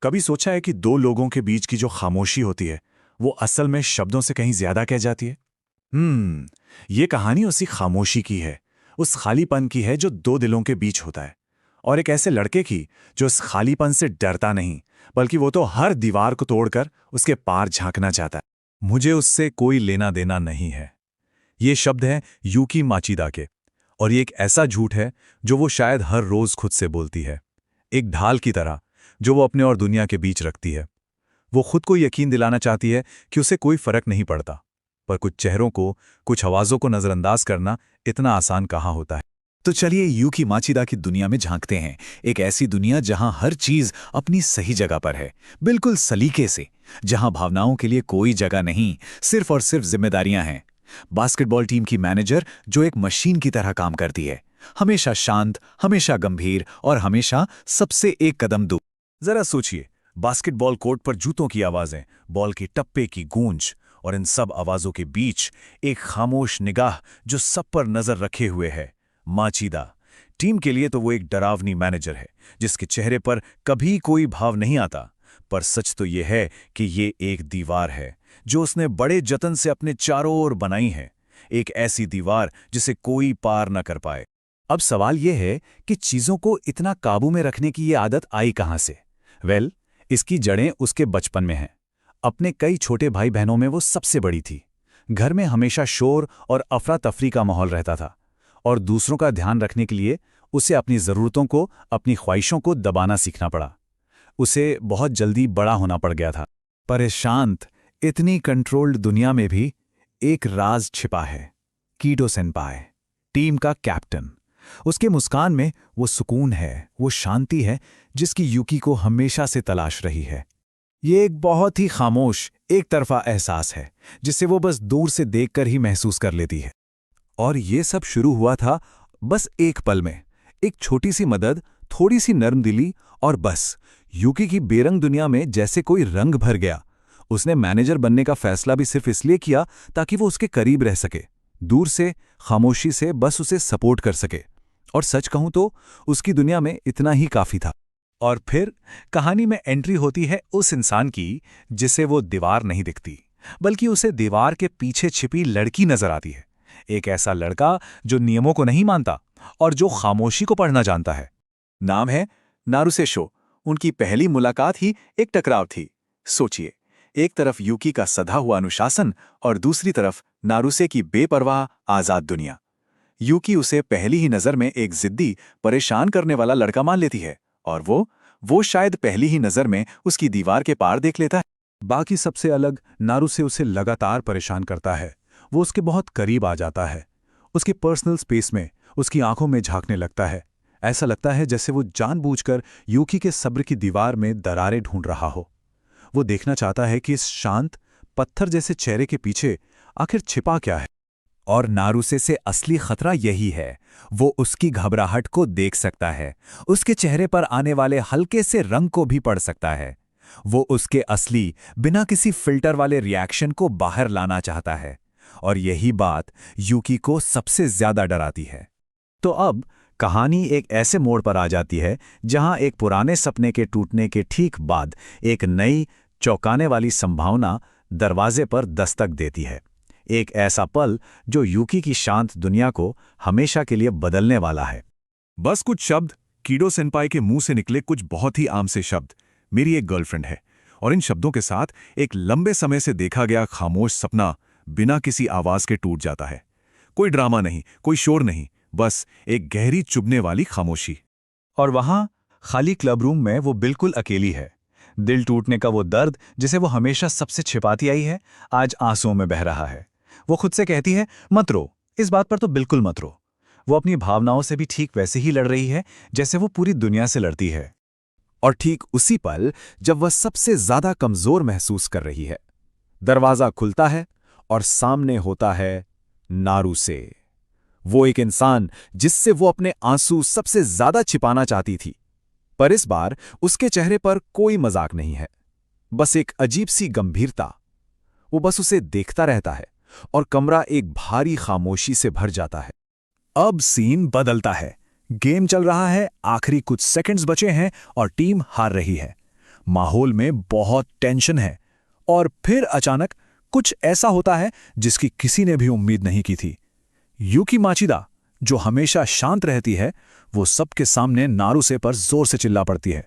कभी सोचा है कि दो लोगों के बीच की जो खामोशी होती है वो असल में शब्दों से कहीं ज्यादा कह जाती है। ये कहानी उसी खामोशी की है, उस खालीपन की है जो दो दिलों के बीच होता है। और एक ऐसे लड़के की जो उस खालीपन से डरता नहीं, बल्कि वो तो हर दीवार को तोड़कर उसके पार झांकना चाहता है। मुझे उससे कोई लेना देना नहीं है, ये शब्द हैं यूकी माचिदा के। और ये एक ऐसा झूठ है जो वो शायद हर रोज खुद से बोलती है, एक ढाल की तरह जो वो अपने और दुनिया के बीच रखती है। वो खुद को यकीन दिलाना चाहती है कि उसे कोई फर्क नहीं पड़ता, पर कुछ चेहरों को, कुछ आवाजों को नजरअंदाज करना इतना आसान कहाँ होता है। तो चलिए यूकी माचिदा की दुनिया में झांकते हैं, एक ऐसी दुनिया जहां हर चीज अपनी सही जगह पर है, बिल्कुल सलीके से, जहां भावनाओं के लिए कोई जगह नहीं, सिर्फ और सिर्फ जिम्मेदारियां हैं। बास्केटबॉल टीम की मैनेजर जो एक मशीन की तरह काम करती है, हमेशा शांत, हमेशा गंभीर और हमेशा सबसे एक कदम दूर। जरा सोचिए, बास्केटबॉल कोर्ट पर जूतों की आवाजें, बॉल के टप्पे की गूंज, और इन सब आवाजों के बीच एक खामोश निगाह जो सब पर नजर रखे हुए है, माचिदा। टीम के लिए तो वो एक डरावनी मैनेजर है जिसके चेहरे पर कभी कोई भाव नहीं आता, पर सच तो ये है कि ये एक दीवार है जो उसने बड़े जतन से अपने चारों ओर बनाई है, एक ऐसी दीवार जिसे कोई पार न कर पाए। अब सवाल यह है कि चीजों को इतना काबू में रखने की ये आदत आई कहां से? इसकी जड़ें उसके बचपन में हैं। अपने कई छोटे भाई बहनों में वो सबसे बड़ी थी। घर में हमेशा शोर और अफरा तफरी का माहौल रहता था, और दूसरों का ध्यान रखने के लिए उसे अपनी ज़रूरतों को, अपनी ख्वाहिशों को दबाना सीखना पड़ा। उसे बहुत जल्दी बड़ा होना पड़ गया था। पर इस शांत, इतनी कंट्रोल्ड दुनिया में भी एक राज छिपा है। कीटो सेनपाई, टीम का कैप्टन। उसके मुस्कान में वो सुकून है, वो शांति है जिसकी यूकी को हमेशा से तलाश रही है। ये एक बहुत ही खामोश, एक तरफा एहसास है जिसे वो बस दूर से देखकर ही महसूस कर लेती है। और ये सब शुरू हुआ था बस एक पल में, एक छोटी सी मदद, थोड़ी सी नर्म दिली, और बस यूकी की बेरंग दुनिया में जैसे कोई रंग भर गया। उसने मैनेजर बनने का फैसला भी सिर्फ इसलिए किया ताकि वो उसके करीब रह सके, दूर से, खामोशी से बस उसे सपोर्ट कर सके। और सच कहूं तो उसकी दुनिया में इतना ही काफी था। और फिर कहानी में एंट्री होती है उस इंसान की जिसे वो दीवार नहीं दिखती, बल्कि उसे दीवार के पीछे छिपी लड़की नजर आती है। एक ऐसा लड़का जो नियमों को नहीं मानता और जो खामोशी को पढ़ना जानता है। नाम है नारुसे शो। उनकी पहली मुलाकात ही एक टकराव थी। सोचिए, एक तरफ यूकी का सधा हुआ अनुशासन और दूसरी तरफ नारुसे की बेपरवाह आजाद दुनिया। यूकी उसे पहली ही नजर में एक जिद्दी, परेशान करने वाला लड़का मान लेती है, और वो शायद पहली ही नजर में उसकी दीवार के पार देख लेता है। बाकी सबसे अलग, नारुसे उसे लगातार परेशान करता है। वो उसके बहुत करीब आ जाता है, उसके पर्सनल स्पेस में, उसकी आंखों में झांकने लगता है। ऐसा लगता है जैसे वो जानबूझकर यूकी के सब्र की दीवार में दरारें ढूंढ रहा हो। वो देखना चाहता है कि इस शांत, पत्थर जैसे चेहरे के पीछे आखिर छिपा क्या है। और नारुसे से असली खतरा यही है, वो उसकी घबराहट को देख सकता है, उसके चेहरे पर आने वाले हल्के से रंग को भी पढ़ सकता है। वो उसके असली, बिना किसी फिल्टर वाले रिएक्शन को बाहर लाना चाहता है, और यही बात यूकी को सबसे ज्यादा डराती है। तो अब कहानी एक ऐसे मोड़ पर आ जाती है जहां एक पुराने सपने के टूटने के ठीक बाद एक नई, चौंकाने वाली संभावना दरवाजे पर दस्तक देती है। एक ऐसा पल जो यूकी की शांत दुनिया को हमेशा के लिए बदलने वाला है। बस कुछ शब्द, कीटो सेनपाई के मुंह से निकले कुछ बहुत ही आम से शब्द, मेरी एक गर्लफ्रेंड है। और इन शब्दों के साथ एक लंबे समय से देखा गया खामोश सपना बिना किसी आवाज के टूट जाता है। कोई ड्रामा नहीं, कोई शोर नहीं, बस एक गहरी चुभने वाली खामोशी। और वहां खाली क्लब रूम में वो बिल्कुल अकेली है। दिल टूटने का वो दर्द जिसे वो हमेशा सबसे छिपाती आई है, आज आंसुओं में बह रहा है। वो खुद से कहती है, मत रो, इस बात पर तो बिल्कुल मत रो। वो अपनी भावनाओं से भी ठीक वैसे ही लड़ रही है जैसे वो पूरी दुनिया से लड़ती है। और ठीक उसी पल जब वह सबसे ज्यादा कमजोर महसूस कर रही है, दरवाजा खुलता है और सामने होता है नारुसे। वो एक इंसान जिससे वो अपने आंसू सबसे ज्यादा छिपाना चाहती थी, पर इस बार उसके चेहरे पर कोई मजाक नहीं है, बस एक अजीब सी गंभीरता। वो बस उसे देखता रहता है और कमरा एक भारी खामोशी से भर जाता है। अब सीन बदलता है। गेम चल रहा है, आखिरी कुछ सेकंड्स बचे हैं और टीम हार रही है। माहौल में बहुत टेंशन है और फिर अचानक कुछ ऐसा होता है जिसकी किसी ने भी उम्मीद नहीं की थी। यूकी माचिदा, जो हमेशा शांत रहती है, वो सबके सामने नारुसे पर जोर से चिल्ला पड़ती है।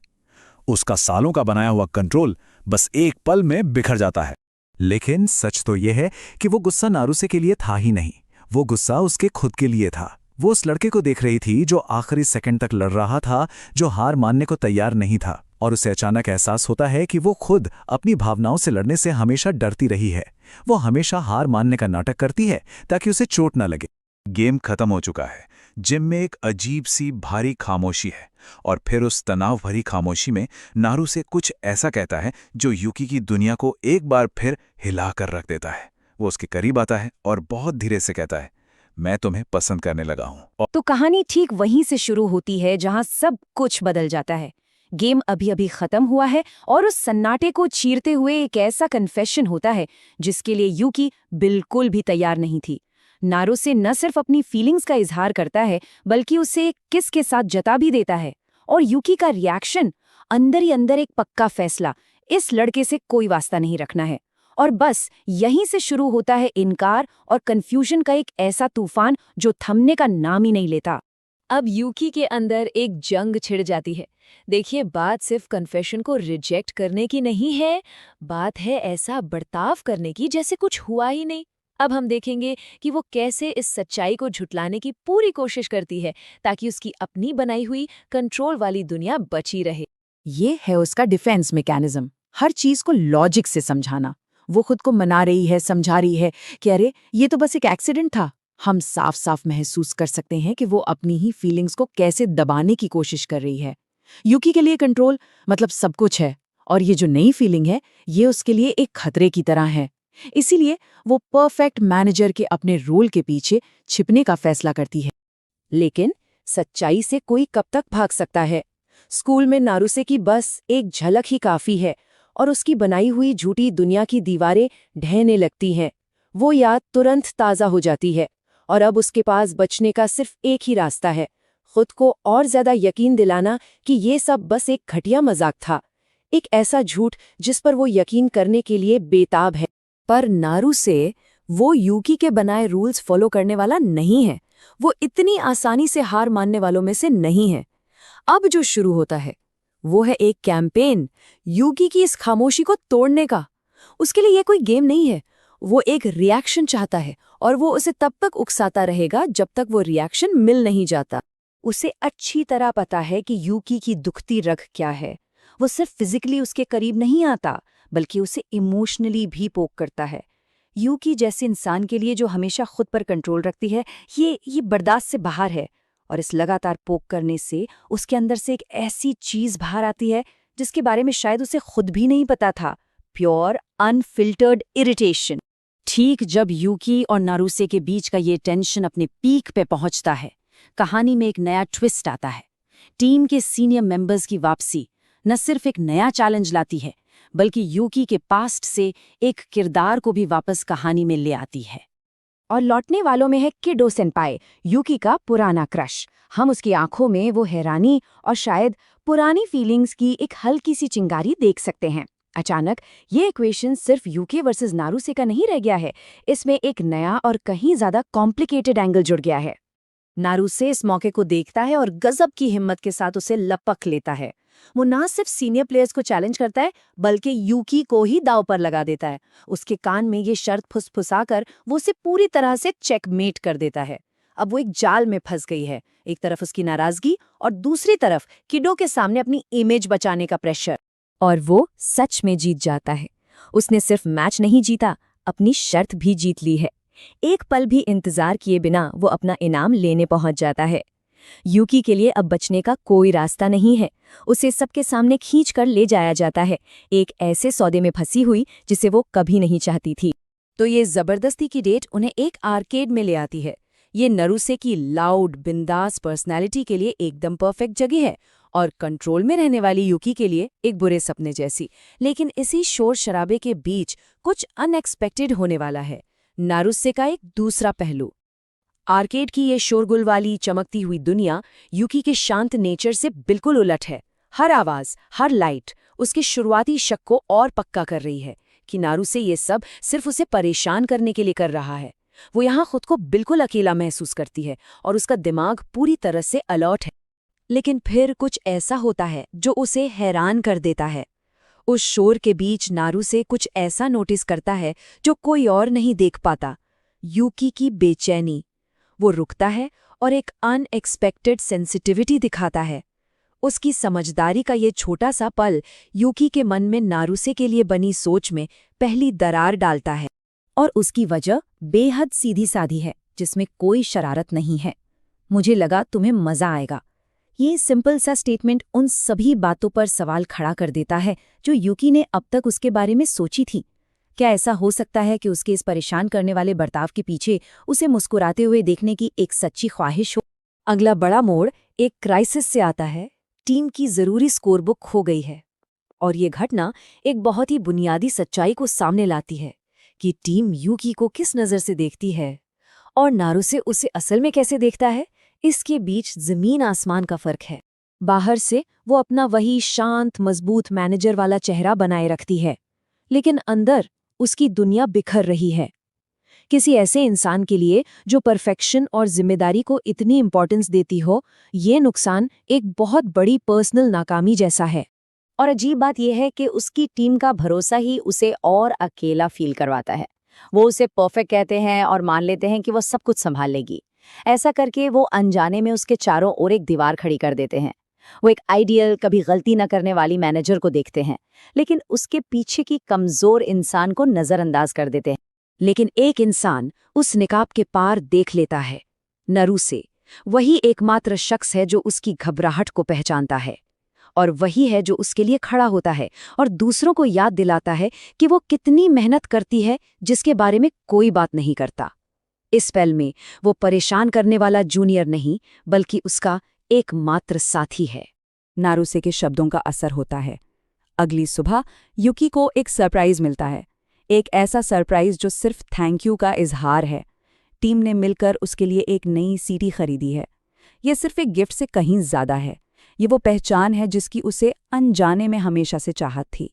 उसका सालों का बनाया हुआ कंट्रोल बस एक पल में बिखर जाता है। लेकिन सच तो यह है कि वो गुस्सा नारुसे के लिए था ही नहीं, वो गुस्सा उसके खुद के लिए था। वो उस लड़के को देख रही थी जो आखिरी सेकंड तक लड़ रहा था, जो हार मानने को तैयार नहीं था, और उसे अचानक एहसास होता है कि वो खुद अपनी भावनाओं से लड़ने से हमेशा डरती रही है। वो हमेशा हार मानने का नाटक करती है ताकि उसे चोट न लगे। गेम खत्म हो चुका है। जिम में एक अजीब सी भारी खामोशी है, और फिर उस तनाव भरी खामोशी में नारुसे कुछ ऐसा कहता है जो यूकी की दुनिया को एक बार फिर हिला कर रख देता है। वो उसके करीब आता है और बहुत धीरे से कहता है, मैं तुम्हें पसंद करने लगा हूं। तो कहानी ठीक वहीं से शुरू होती है जहां सब कुछ बदल जाता है। गेम अभी अभी खत्म हुआ है और उस सन्नाटे को चीरते हुए एक ऐसा कन्फेशन होता है जिसके लिए यूकी बिल्कुल भी तैयार नहीं थी। नारुसे न सिर्फ अपनी फीलिंग्स का इजहार करता है बल्कि उसे एक किस के साथ जता भी देता है, और यूकी का रिएक्शन अंदर ही अंदर एक पक्का फैसला, इस लड़के से कोई वास्ता नहीं रखना है। और बस यहीं से शुरू होता है इनकार और कंफ्यूजन का एक ऐसा तूफान जो थमने का नाम ही नहीं लेता। अब यूकी के अंदर एक जंग छिड़ जाती है। देखिए, बात सिर्फ कन्फेशन को रिजेक्ट करने की नहीं है, बात है ऐसा बर्ताव करने की जैसे कुछ हुआ ही नहीं। अब हम देखेंगे कि वो कैसे इस सच्चाई को झुटलाने की पूरी कोशिश करती है ताकि उसकी अपनी बनाई हुई कंट्रोल वाली दुनिया बची रहे। ये है उसका डिफेंस मैकेनिज्म, हर चीज को लॉजिक से समझाना। वो खुद को मना रही है, समझा रही है कि अरे ये तो बस एक एक्सीडेंट था। हम साफ साफ महसूस कर सकते हैं कि वो अपनी ही फीलिंग्स को कैसे दबाने की कोशिश कर रही है। यूकी के लिए कंट्रोल मतलब सब कुछ है, और ये जो नई फीलिंग है ये उसके लिए एक खतरे की तरह है। इसीलिए वो परफेक्ट मैनेजर के अपने रोल के पीछे छिपने का फैसला करती है। लेकिन सच्चाई से कोई कब तक भाग सकता है? स्कूल में नारुसे की बस एक झलक ही काफी है और उसकी बनाई हुई झूठी दुनिया की दीवारें ढहने लगती हैं। वो याद तुरंत ताज़ा हो जाती है और अब उसके पास बचने का सिर्फ एक ही रास्ता है, खुद को और ज्यादा यकीन दिलाना कि ये सब बस एक घटिया मजाक था, एक ऐसा झूठ जिस पर वो यकीन करने के लिए बेताब है। पर नारुसे वो यूकी के बनाए रूल्स फॉलो करने वाला नहीं है। वो इतनी आसानी से हार मानने वालों में से नहीं है। अब जो शुरू होता है वो है एक कैंपेन यूकी की इस खामोशी को तोड़ने का। उसके लिए ये कोई गेम नहीं है, वो एक रिएक्शन चाहता है और वो उसे तब तक उकसाता रहेगा जब तक वो रिएक्शन मिल नहीं जाता। उसे अच्छी तरह पता है कि यूकी की दुखती रग क्या है। वो सिर्फ फिजिकली उसके करीब नहीं आता बल्कि उसे इमोशनली भी पोक करता है। यूकी जैसे इंसान के लिए जो हमेशा खुद पर कंट्रोल रखती है, ये बर्दाश्त से बाहर है, और इस लगातार पोक करने से उसके अंदर से एक ऐसी चीज बाहर आती है जिसके बारे में शायद उसे खुद भी नहीं पता था। Pure unfiltered irritation. ठीक जब यूकी और नारुसे के बीच का ये टेंशन अपने पीक पे पहुंचता है, कहानी में एक नया ट्विस्ट आता है। टीम के सीनियर मेंबर्स की वापसी न सिर्फ एक नया चैलेंज लाती है बल्कि यूकी के पास्ट से एक किरदार को भी वापस कहानी में ले आती है। और लौटने वालों में है किडो सेनपाई, यूकी का पुराना क्रश। हम उसकी आंखों में वो हैरानी और शायद पुरानी फीलिंग्स की एक हल्की सी चिंगारी देख सकते हैं। अचानक ये इक्वेशन सिर्फ यूकी वर्सेस नारुसे का नहीं रह गया है, इसमें एक नया और कहीं ज्यादा कॉम्प्लिकेटेड एंगल जुड़ गया है। नारुसे इस मौके को देखता है और गजब की हिम्मत के साथ उसे लपक लेता है। वो ना सिर्फ सीनियर प्लेयर्स को चैलेंज करता है बल्कि यूकी को ही दांव पर लगा देता है। उसके कान में ये शर्त फुसफुसाकर वो उसे पूरी तरह से चेकमेट कर देता है। अब वो एक जाल में फंस गई है, एक तरफ उसकी नाराजगी और दूसरी तरफ किडो के सामने अपनी इमेज बचाने का प्रेशर। और वो सच में जीत जाता है। उसने सिर्फ मैच नहीं जीता, अपनी शर्त भी जीत ली है। एक पल भी इंतजार किए बिना वो अपना इनाम लेने पहुंच जाता है। यूकी के लिए अब बचने का कोई रास्ता नहीं है। उसे सबके सामने खींच कर ले जाया जाता है, एक ऐसे सौदे में फंसी हुई जिसे वो कभी नहीं चाहती थी। तो ये जबरदस्ती की डेट उन्हें एक आर्केड में ले आती है। ये नारुसे की लाउड बिंदास पर्सनैलिटी के लिए एकदम परफेक्ट जगह है और कंट्रोल में रहने वाली यूकी के लिए एक बुरे सपने जैसी। लेकिन इसी शोर शराबे के बीच कुछ अनएक्सपेक्टेड होने वाला है। नारुसे का एक दूसरा पहलू। आर्केड की ये शोरगुल वाली चमकती हुई दुनिया यूकी के शांत नेचर से बिल्कुल उलट है। हर आवाज, हर लाइट उसके शुरुआती शक को और पक्का कर रही है कि नारुसे ये सब सिर्फ उसे परेशान करने के लिए कर रहा है। वो यहाँ खुद को बिल्कुल अकेला महसूस करती है और उसका दिमाग पूरी तरह से अलर्ट है। लेकिन फिर कुछ ऐसा होता है जो उसे हैरान कर देता है। उस शोर के बीच नारुसे कुछ ऐसा नोटिस करता है जो कोई और नहीं देख पाता, यूकी की बेचैनी। वो रुकता है और एक अनएक्सपेक्टेड सेंसिटिविटी दिखाता है। उसकी समझदारी का ये छोटा सा पल यूकी के मन में नारुसे के लिए बनी सोच में पहली दरार डालता है। और उसकी वजह बेहद सीधी साधी है, जिसमें कोई शरारत नहीं है। मुझे लगा तुम्हें मजा आएगा। ये सिंपल सा स्टेटमेंट उन सभी बातों पर सवाल खड़ा कर देता है जो यूकी ने अब तक उसके बारे में सोची थी। क्या ऐसा हो सकता है कि उसके इस परेशान करने वाले बर्ताव के पीछे उसे मुस्कुराते हुए देखने की एक सच्ची ख्वाहिश हो? अगला बड़ा मोड़ एक क्राइसिस से आता है। टीम की जरूरी स्कोरबुक खो गई है और ये घटना एक बहुत ही बुनियादी सच्चाई को सामने लाती है कि टीम यूकी को किस नज़र से देखती है और नारुसे उसे असल में कैसे देखता है। इसके बीच जमीन आसमान का फर्क है। बाहर से वो अपना वही शांत मजबूत मैनेजर वाला चेहरा बनाए रखती है, लेकिन अंदर उसकी दुनिया बिखर रही है। किसी ऐसे इंसान के लिए जो परफेक्शन और जिम्मेदारी को इतनी इंपॉर्टेंस देती हो, ये नुकसान एक बहुत बड़ी पर्सनल नाकामी जैसा है। और अजीब बात यह है कि उसकी टीम का भरोसा ही उसे और अकेला फील करवाता है। वो उसे परफेक्ट कहते हैं और मान लेते हैं कि वो सब कुछ संभाल लेगी। ऐसा करके वो अनजाने में उसके चारों ओर एक दीवार खड़ी कर देते हैं। वो एक आइडियल, कभी गलती न करने वाली मैनेजर को देखते हैं, लेकिन उसके पीछे की कमजोर इंसान को नजरअंदाज कर देते हैं। लेकिन एक इंसान उस निकाब के पार देख लेता है। नारुसे वही एकमात्र शख्स है जो उसकी घबराहट को पहचानता है, और वही है जो उसके लिए खड़ा होता है और दूसरों को याद दिलाता है कि वो कितनी मेहनत करती है जिसके बारे में कोई बात नहीं करता। इस पल में वो परेशान करने वाला जूनियर नहीं, बल्कि उसका एकमात्र साथी है। नारुसे के शब्दों का असर होता है। अगली सुबह यूकी को एक सरप्राइज मिलता है। एक ऐसा सरप्राइज जो सिर्फ थैंक यू का इजहार है। टीम ने मिलकर उसके लिए एक नई सीटी खरीदी है। यह सिर्फ एक गिफ्ट से कहीं ज्यादा है। ये वो पहचान है जिसकी उसे अनजाने में हमेशा से चाहत थी।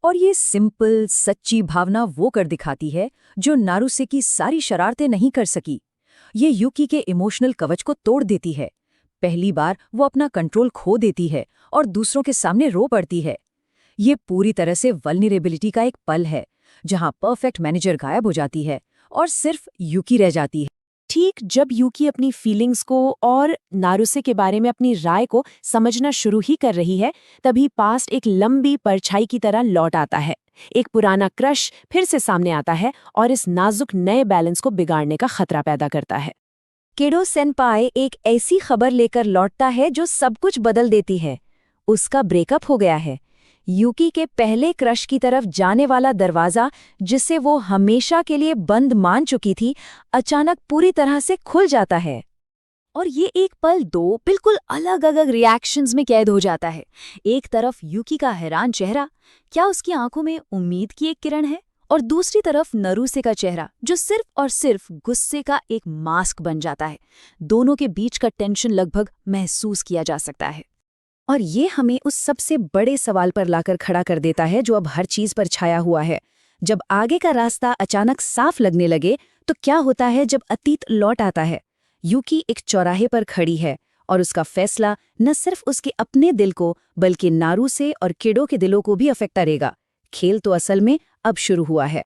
और ये सिंपल सच्ची भावना वो कर दिखाती है जो नारुसे की सारी शरारतें नहीं कर सकी। ये यूकी के इमोशनल कवच को तोड़ देती है। पहली बार वो अपना कंट्रोल खो देती है और दूसरों के सामने रो पड़ती है। ये पूरी तरह से वल्नरेबिलिटी का एक पल है, जहां परफेक्ट मैनेजर गायब हो जाती है और सिर्फ यूकी रह जाती है। ठीक जब यूकी अपनी फीलिंग्स को और नारुसे के बारे में अपनी राय को समझना शुरू ही कर रही है, तभी पास्ट एक लंबी परछाई की तरह लौट आता है। एक पुराना क्रश फिर से सामने आता है और इस नाजुक नए बैलेंस को बिगाड़ने का खतरा पैदा करता है। केडो सेनपाई एक ऐसी खबर लेकर लौटता है जो सब कुछ बदल देती है। उसका ब्रेकअप हो गया है। यूकी के पहले क्रश की तरफ जाने वाला दरवाजा, जिसे वो हमेशा के लिए बंद मान चुकी थी, अचानक पूरी तरह से खुल जाता है। और ये एक पल दो बिल्कुल अलग अलग रिएक्शंस में कैद हो जाता है। एक तरफ यूकी का हैरान चेहरा, क्या उसकी आंखों में उम्मीद की एक किरण है, और दूसरी तरफ नारुसे का चेहरा जो सिर्फ और सिर्फ गुस्से का एक मास्क बन जाता है। दोनों के बीच का टेंशन लगभग महसूस किया जा सकता है। और ये हमें उस सबसे बड़े सवाल पर लाकर खड़ा कर देता है जो अब हर चीज पर छाया हुआ है। जब आगे का रास्ता अचानक साफ लगने लगे तो क्या होता है जब अतीत लौट आता है। यूकी एक चौराहे पर खड़ी है और उसका फैसला न सिर्फ उसके अपने दिल को बल्कि नारुसे और केडो के दिलों को भी अफेक्ट करेगा। खेल तो असल में अब शुरू हुआ है।